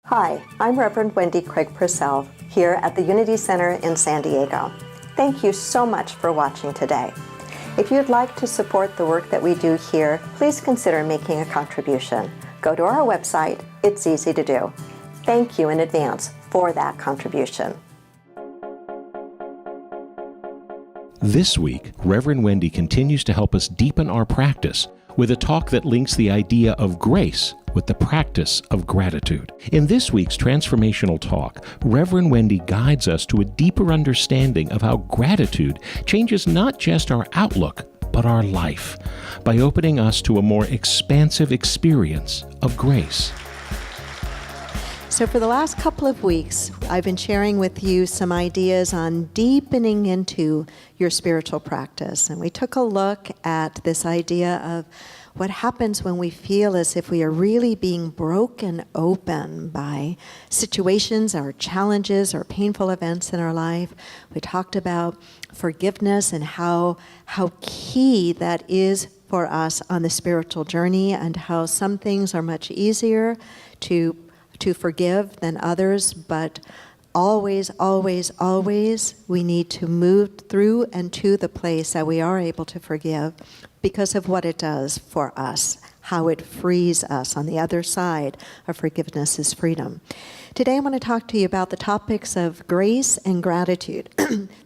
Hi, I'm Reverend Wendy Craig-Purcell here at the Unity Center in San Diego. Thank you so much for watching today. If you'd like to support the work that we do here, please consider making a contribution. Go to our website. It's easy to do. Thank you in advance for that contribution. This week, Reverend Wendy continues to help us deepen our practice with a talk that links the idea of grace with the practice of gratitude. In this week's transformational talk, Reverend Wendy guides us to a deeper understanding of how gratitude changes not just our outlook, but our life, by opening us to a more expansive experience of grace. So for the last couple of weeks, I've been sharing with you some ideas on deepening into your spiritual practice. And we took a look at this idea of what happens when we feel as if we are really being broken open by situations or challenges or painful events in our life. We talked about forgiveness and how key that is for us on the spiritual journey, and how some things are much easier to forgive than others, but always, always, always we need to move through and to the place that we are able to forgive because of what it does for us, how it frees us. On the other side of forgiveness is freedom. Today I want to talk to you about the topics of grace and gratitude.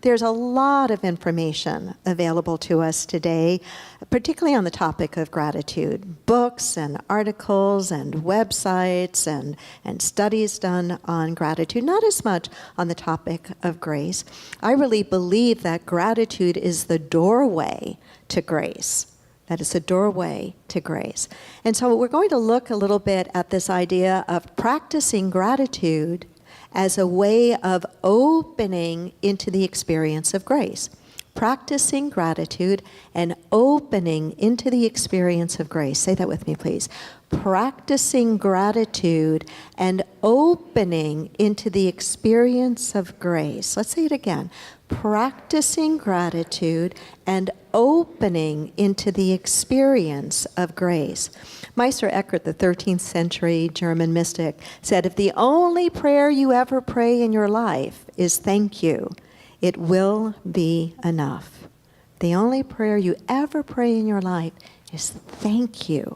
There's a lot of information available to us today, particularly on the topic of gratitude. Books and articles and websites and studies done on gratitude, not as much on the topic of grace. I really believe that gratitude is the doorway to grace. That is a doorway to grace. And so we're going to look a little bit at this idea of practicing gratitude as a way of opening into the experience of grace. Practicing gratitude and opening into the experience of grace. Say that with me, please. Practicing gratitude and opening into the experience of grace. Let's say it again. Practicing gratitude and opening into the experience of grace. Meister Eckhart, the 13th century German mystic, said, if the only prayer you ever pray in your life is thank you, it will be enough. The only prayer you ever pray in your life is thank you.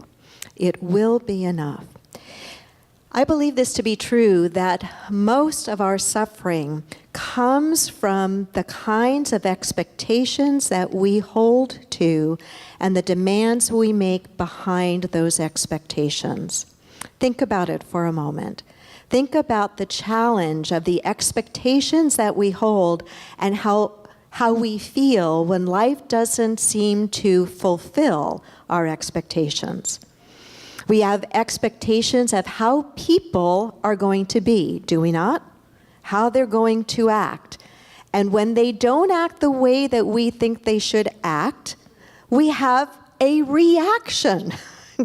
It will be enough. I believe this to be true, that most of our suffering comes from the kinds of expectations that we hold to and the demands we make behind those expectations. Think about it for a moment. Think about the challenge of the expectations that we hold and how we feel when life doesn't seem to fulfill our expectations. We have expectations of how people are going to be, do we not? How they're going to act. And when they don't act the way that we think they should act, we have a reaction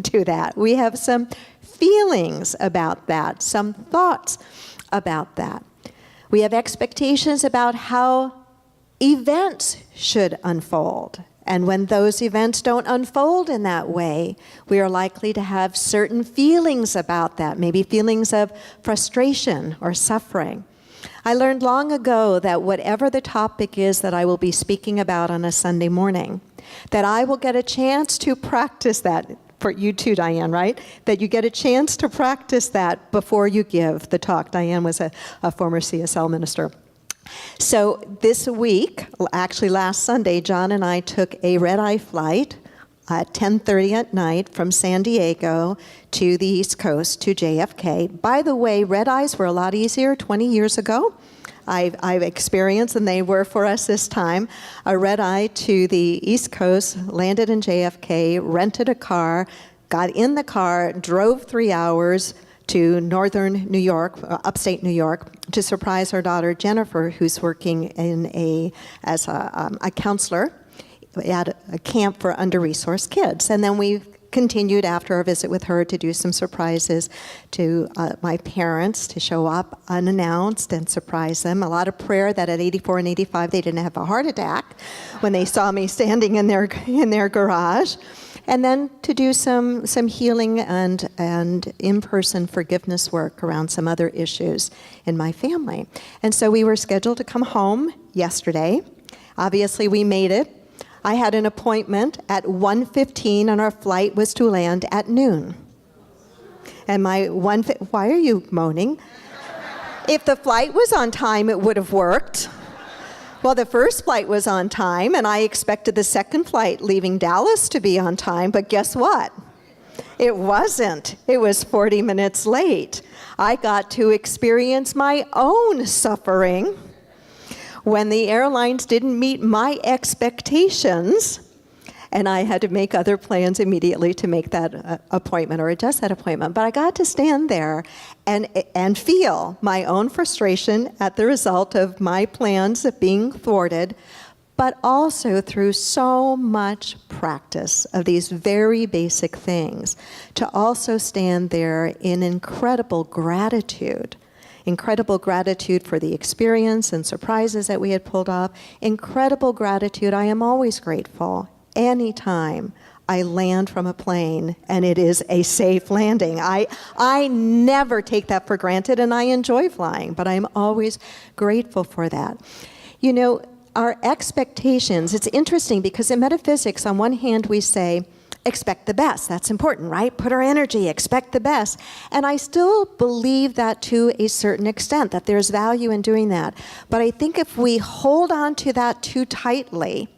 to that. We have some feelings about that, some thoughts about that. We have expectations about how events should unfold. And when those events don't unfold in that way, we are likely to have certain feelings about that, maybe feelings of frustration or suffering. I learned long ago that whatever the topic is that I will be speaking about on a Sunday morning, that I will get a chance to practice that. For you too, Diane, right? That you get a chance to practice that before you give the talk. Diane was a former CSL minister. So this week, actually last Sunday, John and I took a red-eye flight at 10:30 at night from San Diego to the East Coast to JFK. By the way, red-eyes were a lot easier 20 years ago. I've experienced, and they were for us this time, a red-eye to the East Coast, landed in JFK, rented a car, got in the car, drove 3 hours to northern New York, upstate New York, to surprise our daughter Jennifer, who's working as a counselor at a camp for under-resourced kids. And then we continued after our visit with her to do some surprises to my parents, to show up unannounced and surprise them. A lot of prayer that at 84 and 85 they didn't have a heart attack when they saw me standing in their garage. And then to do some healing and in-person forgiveness work around some other issues in my family. And so we were scheduled to come home yesterday. Obviously, we made it. I had an appointment at 1:15, and our flight was to land at noon. And why are you moaning? If the flight was on time, it would have worked. Well, the first flight was on time, and I expected the second flight leaving Dallas to be on time, but guess what? It wasn't. It was 40 minutes late. I got to experience my own suffering when the airlines didn't meet my expectations, and I had to make other plans immediately to make that appointment or adjust that appointment. But I got to stand there and feel my own frustration at the result of my plans being thwarted, but also through so much practice of these very basic things, to also stand there in incredible gratitude for the experience and surprises that we had pulled off, incredible gratitude. I am always grateful anytime I land from a plane and it is a safe landing. I never take that for granted, and I enjoy flying, but I'm always grateful for that. You know, our expectations, it's interesting because in metaphysics, on one hand we say, expect the best. That's important, right? Put our energy, expect the best. And I still believe that to a certain extent, that there's value in doing that. But I think if we hold on to that too tightly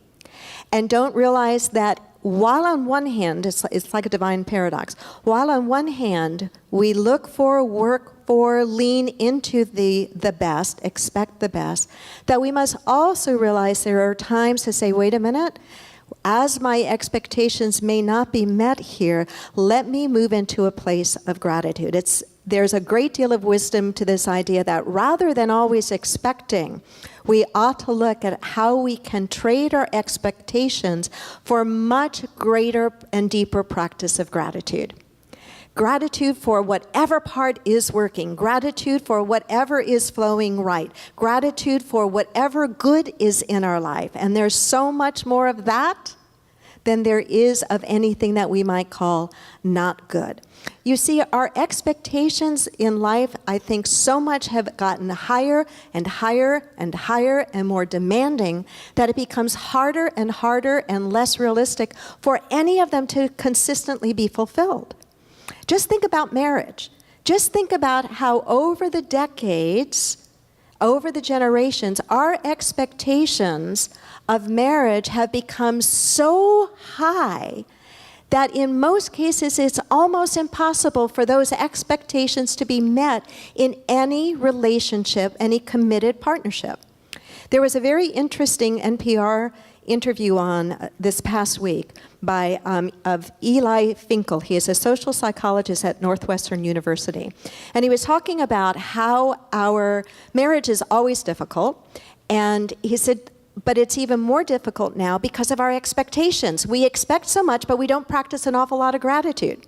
and don't realize that while on one hand, it's like a divine paradox, while on one hand we look for, work for, lean into the best, expect the best, that we must also realize there are times to say, wait a minute, as my expectations may not be met here, let me move into a place of gratitude. There's a great deal of wisdom to this idea that rather than always expecting, we ought to look at how we can trade our expectations for much greater and deeper practice of gratitude. Gratitude for whatever part is working. Gratitude for whatever is flowing right. Gratitude for whatever good is in our life. And there's so much more of that than there is of anything that we might call not good. You see, our expectations in life, I think, so much have gotten higher and higher and higher and more demanding that it becomes harder and harder and less realistic for any of them to consistently be fulfilled. Just think about marriage. Just think about how over the decades, over the generations, our expectations of marriage have become so high that in most cases it's almost impossible for those expectations to be met in any relationship, any committed partnership. There was a very interesting NPR interview on this past week of Eli Finkel. He is a social psychologist at Northwestern University. And he was talking about how our marriage is always difficult. And he said, but it's even more difficult now because of our expectations. We expect so much, but we don't practice an awful lot of gratitude.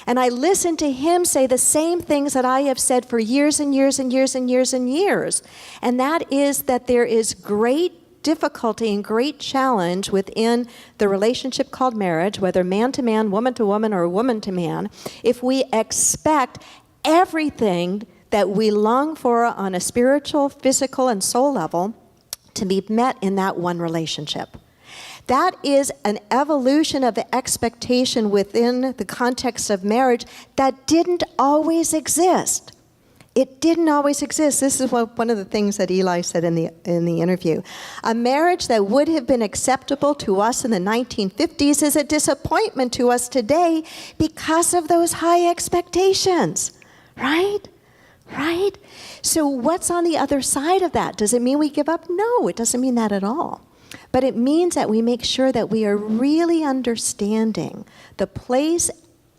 And I listened to him say the same things that I have said for years and years and years and years and years. And that is that there is great difficulty and great challenge within the relationship called marriage, whether man to man, woman to woman, or woman to man, if we expect everything that we long for on a spiritual, physical, and soul level to be met in that one relationship. That is an evolution of the expectation within the context of marriage that didn't always exist. It didn't always exist. This is one of the things that Eli said in the interview. A marriage that would have been acceptable to us in the 1950s is a disappointment to us today because of those high expectations, right? Right? So what's on the other side of that? Does it mean we give up? No, it doesn't mean that at all. But it means that we make sure that we are really understanding the place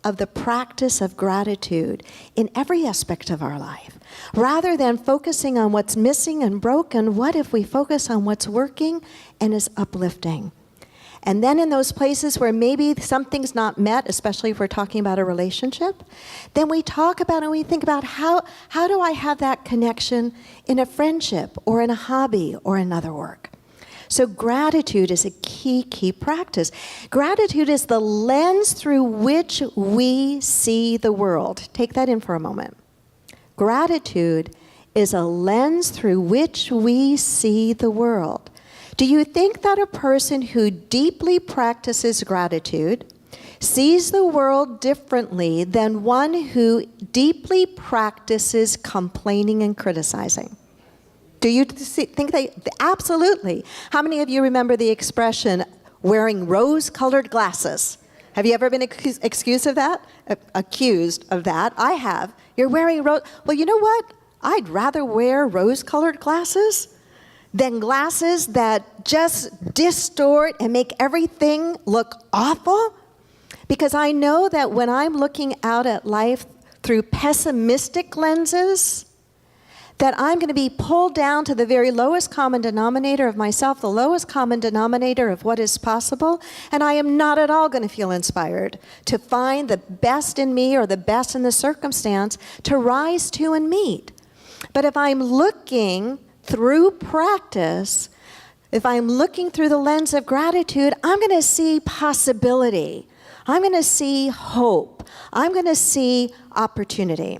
of the practice of gratitude in every aspect of our life. Rather than focusing on what's missing and broken, what if we focus on what's working and is uplifting? And then in those places where maybe something's not met, especially if we're talking about a relationship, then we talk about and we think about how do I have that connection in a friendship or in a hobby or another work. So gratitude is a key practice. Gratitude is the lens through which we see the world. Take that in for a moment. Gratitude is a lens through which we see the world. Do you think that a person who deeply practices gratitude sees the world differently than one who deeply practices complaining and criticizing? Do you think they? Absolutely. How many of you remember the expression, wearing rose-colored glasses? Have you ever been accused of that? Accused of that? I have. You're wearing rose. Well, you know what? I'd rather wear rose-colored glasses than glasses that just distort and make everything look awful. Because I know that when I'm looking out at life through pessimistic lenses, that I'm going to be pulled down to the very lowest common denominator of myself, the lowest common denominator of what is possible, and I am not at all going to feel inspired to find the best in me or the best in the circumstance to rise to and meet. But if I'm looking through practice, if I'm looking through the lens of gratitude, I'm going to see possibility. I'm going to see hope. I'm going to see opportunity.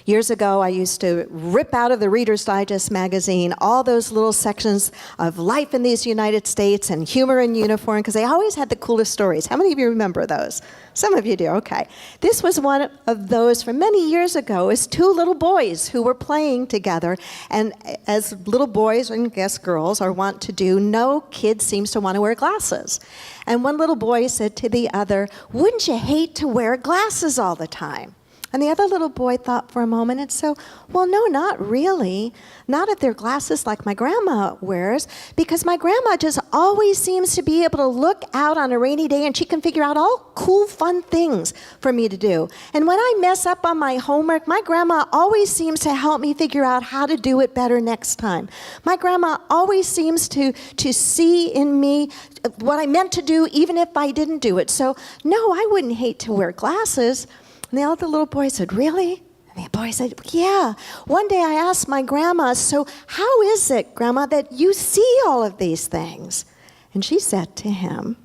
Years ago, I used to rip out of the Reader's Digest magazine all those little sections of life in these United States and humor in uniform, because they always had the coolest stories. How many of you remember those? Some of you do, okay. This was one of those from many years ago. It was two little boys who were playing together, and as little boys, and I guess girls, are wont to do, no kid seems to want to wear glasses. And one little boy said to the other, "Wouldn't you hate to wear glasses all the time?" And the other little boy thought for a moment and said, "Well, no, not really. Not if they're glasses like my grandma wears, because my grandma just always seems to be able to look out on a rainy day and she can figure out all cool, fun things for me to do. And when I mess up on my homework, my grandma always seems to help me figure out how to do it better next time. My grandma always seems to see in me what I meant to do, even if I didn't do it. So, no, I wouldn't hate to wear glasses." And the other little boy said, "Really?" And the boy said, "Yeah. One day I asked my grandma, 'So how is it, Grandma, that you see all of these things?' And she said to him,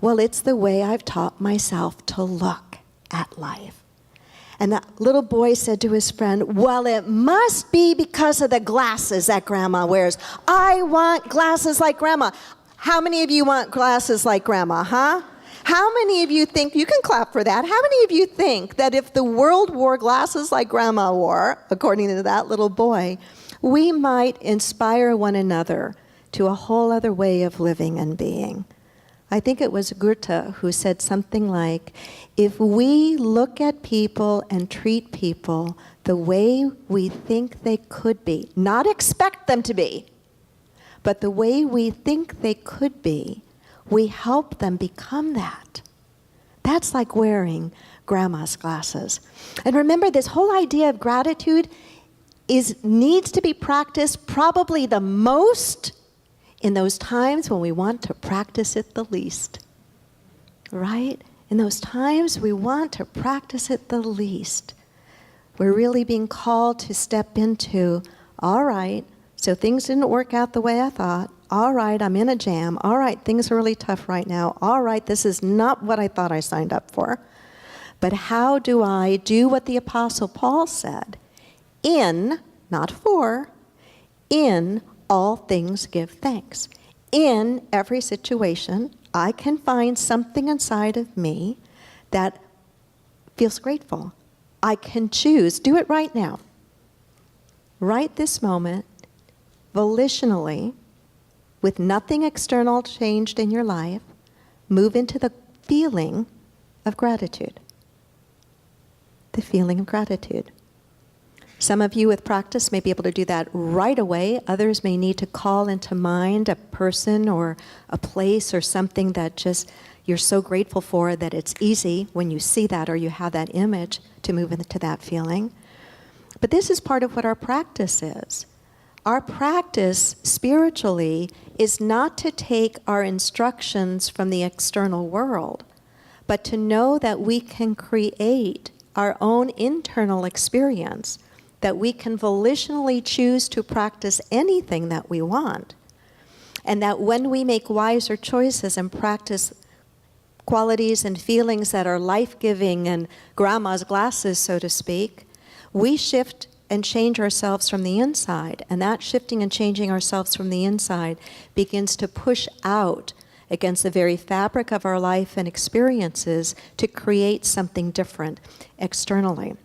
'Well, it's the way I've taught myself to look at life.'" And the little boy said to his friend, "Well, it must be because of the glasses that Grandma wears. I want glasses like Grandma." How many of you want glasses like Grandma, huh? How many of you think, you can clap for that, how many of you think that if the world wore glasses like Grandma wore, according to that little boy, we might inspire one another to a whole other way of living and being? I think it was Goethe who said something like, if we look at people and treat people the way we think they could be, not expect them to be, but the way we think they could be, we help them become that. That's like wearing Grandma's glasses. And remember, this whole idea of gratitude needs to be practiced probably the most in those times when we want to practice it the least. Right? In those times we want to practice it the least. We're really being called to step into, all right, so things didn't work out the way I thought. All right, I'm in a jam. All right, things are really tough right now. All right, this is not what I thought I signed up for. But how do I do what the Apostle Paul said? In, not for, in all things give thanks. In every situation, I can find something inside of me that feels grateful. I can choose, do it right now. Right this moment, volitionally, with nothing external changed in your life, move into the feeling of gratitude. The feeling of gratitude. Some of you with practice may be able to do that right away. Others may need to call into mind a person or a place or something that just you're so grateful for that it's easy when you see that or you have that image to move into that feeling. But this is part of what our practice is. Our practice spiritually is not to take our instructions from the external world, but to know that we can create our own internal experience, that we can volitionally choose to practice anything that we want, and that when we make wiser choices and practice qualities and feelings that are life-giving and grandma's glasses, so to speak, we shift and change ourselves from the inside. And that shifting and changing ourselves from the inside begins to push out against the very fabric of our life and experiences to create something different externally.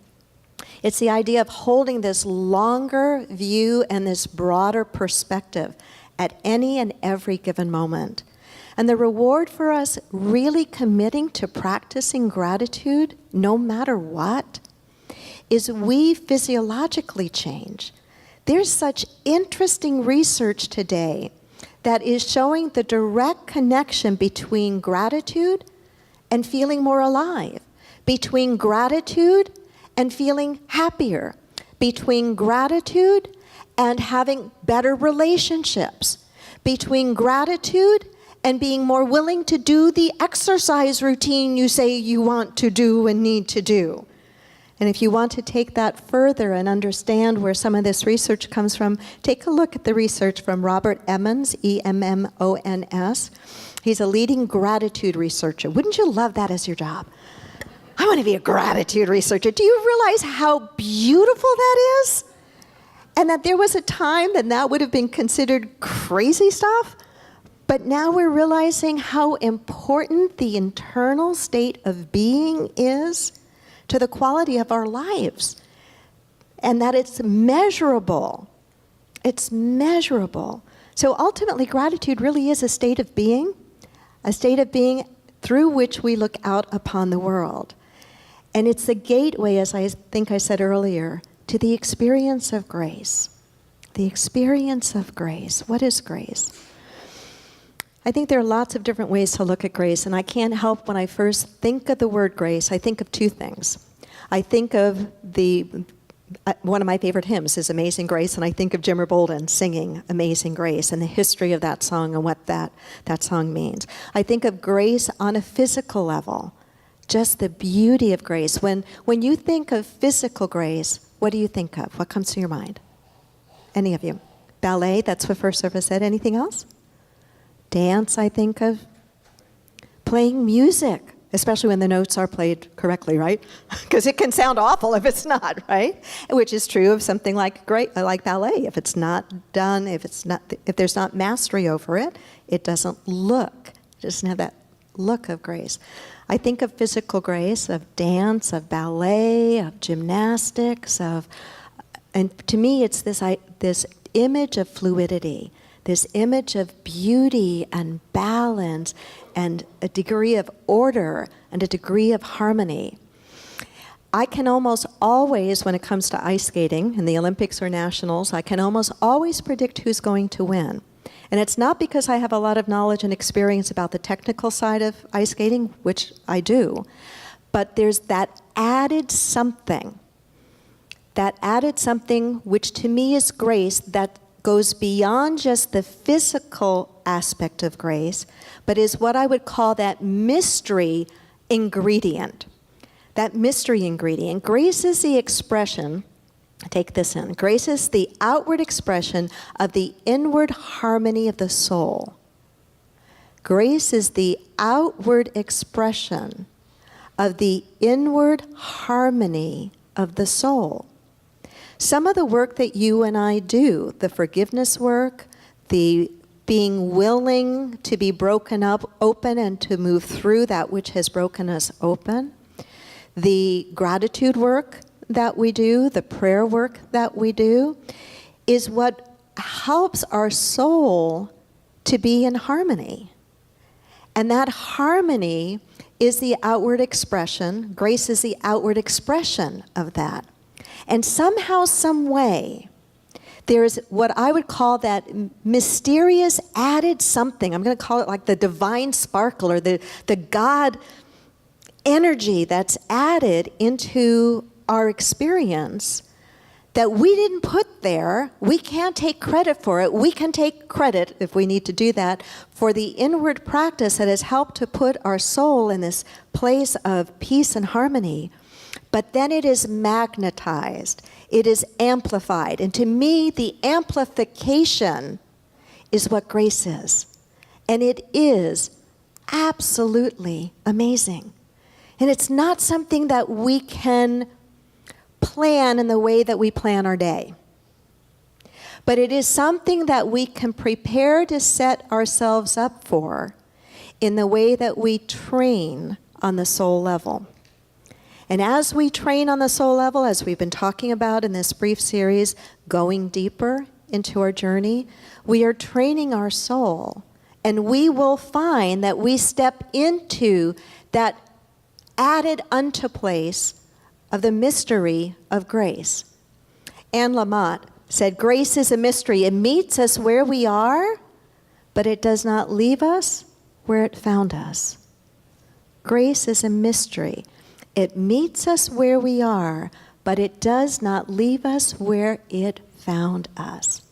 It's the idea of holding this longer view and this broader perspective at any and every given moment. And the reward for us really committing to practicing gratitude, no matter what, is we physiologically change. There's such interesting research today that is showing the direct connection between gratitude and feeling more alive, between gratitude and feeling happier, between gratitude and having better relationships, between gratitude and being more willing to do the exercise routine you say you want to do and need to do. And if you want to take that further and understand where some of this research comes from, take a look at the research from Robert Emmons, E-M-M-O-N-S. He's a leading gratitude researcher. Wouldn't you love that as your job? I want to be a gratitude researcher. Do you realize how beautiful that is? And that there was a time that that would have been considered crazy stuff? But now we're realizing how important the internal state of being is to the quality of our lives, and that it's measurable. It's measurable. So ultimately, gratitude really is a state of being through which we look out upon the world. And it's the gateway, as I think I said earlier, to the experience of grace. The experience of grace. What is grace? I think there are lots of different ways to look at grace, and I can't help when I first think of the word grace, I think of two things. I think of one of my favorite hymns is Amazing Grace, and I think of Jimmer Bolden singing Amazing Grace and the history of that song and what that song means. I think of grace on a physical level, just the beauty of grace. When you think of physical grace, what do you think of? What comes to your mind? Any of you? Ballet, that's what first service said. Anything else? Dance, I think of. Playing music, especially when the notes are played correctly, right? Because it can sound awful if it's not, right? Which is true of something like ballet. If it's not done, if there's not mastery over it, it doesn't have that look of grace. I think of physical grace, of dance, of ballet, of gymnastics, and to me it's this image of fluidity, this image of beauty and balance and a degree of order and a degree of harmony. I can almost always, when it comes to ice skating in the Olympics or nationals, I can almost always predict who's going to win. And it's not because I have a lot of knowledge and experience about the technical side of ice skating, which I do, but there's that added something which to me is grace that goes beyond just the physical aspect of grace, but is what I would call that mystery ingredient. That mystery ingredient. Grace is the expression, take this in, grace is the outward expression of the inward harmony of the soul. Grace is the outward expression of the inward harmony of the soul. Some of the work that you and I do, the forgiveness work, the being willing to be broken up, open, and to move through that which has broken us open, the gratitude work that we do, the prayer work that we do, is what helps our soul to be in harmony. And that harmony is the outward expression, grace is the outward expression of that. And somehow, some way, there's what I would call that mysterious added something. I'm going to call it like the divine sparkle or the God energy that's added into our experience that we didn't put there. We can't take credit for it. We can take credit, if we need to do that, for the inward practice that has helped to put our soul in this place of peace and harmony. But then it is magnetized. It is amplified. And to me, the amplification is what grace is. And it is absolutely amazing. And it's not something that we can plan in the way that we plan our day. But it is something that we can prepare to set ourselves up for in the way that we train on the soul level. And as we train on the soul level, as we've been talking about in this brief series, going deeper into our journey, we are training our soul. And we will find that we step into that added unto place of the mystery of grace. Anne Lamott said, grace is a mystery. It meets us where we are, but it does not leave us where it found us. Grace is a mystery. It meets us where we are, but it does not leave us where it found us.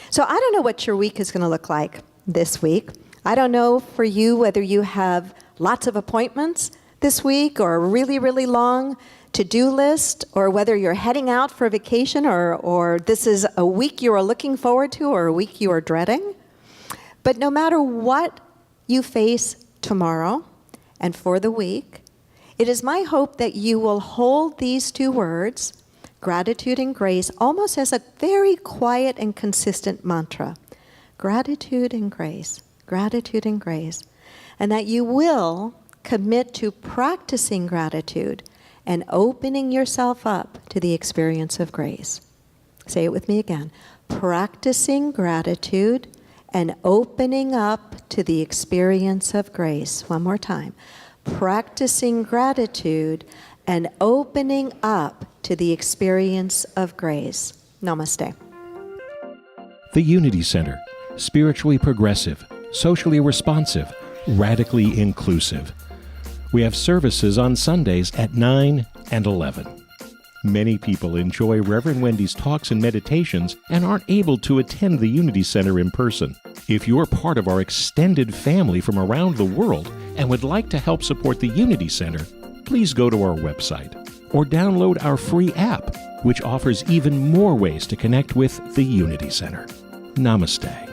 So I don't know what your week is going to look like this week. I don't know for you whether you have lots of appointments this week or a really, really long to-do list, or whether you're heading out for a vacation, or this is a week you are looking forward to or a week you are dreading. But no matter what you face tomorrow and for the week, it is my hope that you will hold these two words, gratitude and grace, almost as a very quiet and consistent mantra. Gratitude and grace, gratitude and grace. And that you will commit to practicing gratitude and opening yourself up to the experience of grace. Say it with me again. Practicing gratitude and opening up to the experience of grace. One more time. Practicing gratitude and opening up to the experience of grace. Namaste. The Unity Center, spiritually progressive, socially responsive, radically inclusive. We have services on Sundays at 9 and 11. Many people enjoy Reverend Wendy's talks and meditations and aren't able to attend the Unity Center in person. If you're part of our extended family from around the world and would like to help support the Unity Center, please go to our website or download our free app, which offers even more ways to connect with the Unity Center. Namaste.